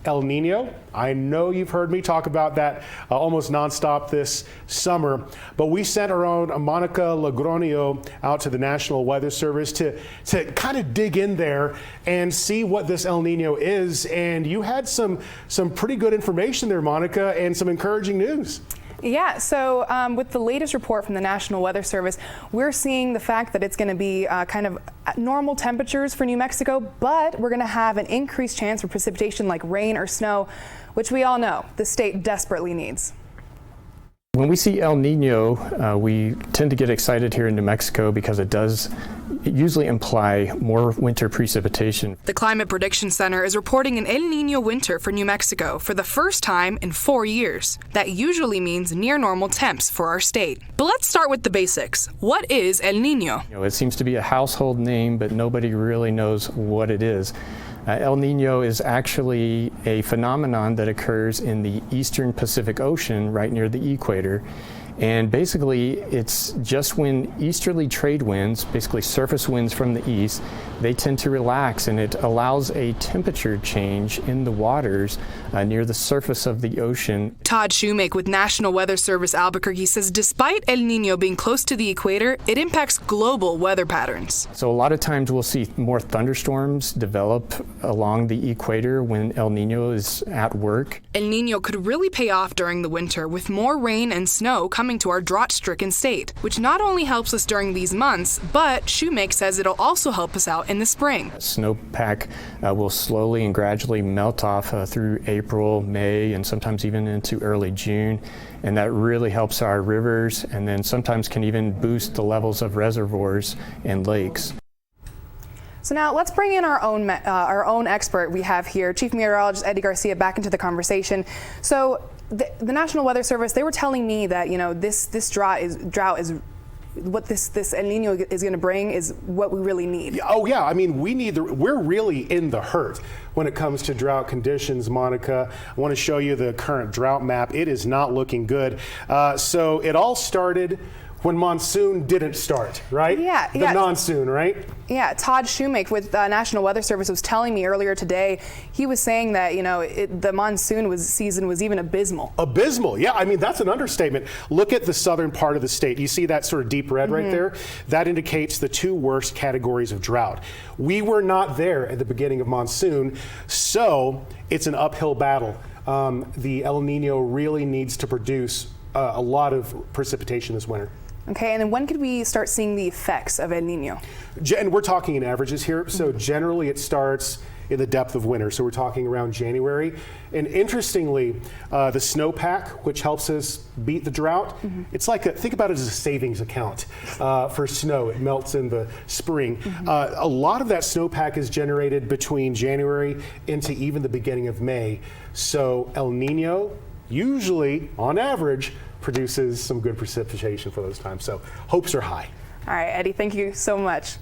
El Niño. I know you've heard me talk about that almost nonstop this summer, but we sent our own Monica Logronio out to the National Weather Service to kind of dig in there and see what this El Niño is. And you had some pretty good information there, Monica, and some encouraging news. Yeah, so with the latest report from the National Weather Service, we're seeing the fact that it's going to be kind of normal temperatures for New Mexico, but we're going to have an increased chance for precipitation like rain or snow, which we all know the state desperately needs. When we see El Niño, we tend to get excited here in New Mexico because it does usually imply more winter precipitation. The Climate Prediction Center is reporting an El Niño winter for New Mexico for the first time in 4 years. That usually means near normal temps for our state. But let's start with the basics. What is El Niño? It seems to be a household name, but nobody really knows what it is. El Niño is actually a phenomenon that occurs in the eastern Pacific Ocean right near the equator. And basically, it's just when easterly trade winds, basically surface winds from the east, they tend to relax, and it allows a temperature change in the waters near the surface of the ocean. Todd Shoemake with National Weather Service Albuquerque says despite El Niño being close to the equator, it impacts global weather patterns. So a lot of times we'll see more thunderstorms develop along the equator when El Niño is at work. El Niño could really pay off during the winter with more rain and snow coming to our drought-stricken state, which not only helps us during these months, but Shoemake says it'll also help us out in the spring. Snowpack will slowly and gradually melt off through April, May, and sometimes even into early June, and that really helps our rivers, and then sometimes can even boost the levels of reservoirs and lakes. So now let's bring in our own expert we have here, Chief Meteorologist Eddie Garcia, back into the conversation. So the National Weather Service, they were telling me that this drought is what this El Niño is going to bring is what we really need. Oh yeah, I mean we're really in the hurt when it comes to drought conditions, Monica. I want to show you the current drought map. It is not looking good. So it all started when monsoon didn't start, right? Yeah. The monsoon, right? Yeah, Todd Shoemake with National Weather Service was telling me earlier today, he was saying that, the monsoon season was even abysmal. Abysmal, yeah, I mean, that's an understatement. Look at the southern part of the state. You see that sort of deep red right there? That indicates the two worst categories of drought. We were not there at the beginning of monsoon, so it's an uphill battle. The El Niño really needs to produce a lot of precipitation this winter. Okay, and then when could we start seeing the effects of El Niño? And we're talking in averages here. So generally it starts in the depth of winter. So we're talking around January. And interestingly, the snowpack, which helps us beat the drought, it's like think about it as a savings account for snow. It melts in the spring. A lot of that snowpack is generated between January into even the beginning of May. So El Niño usually, on average, produces some good precipitation for those times. So hopes are high. All right, Eddie, thank you so much.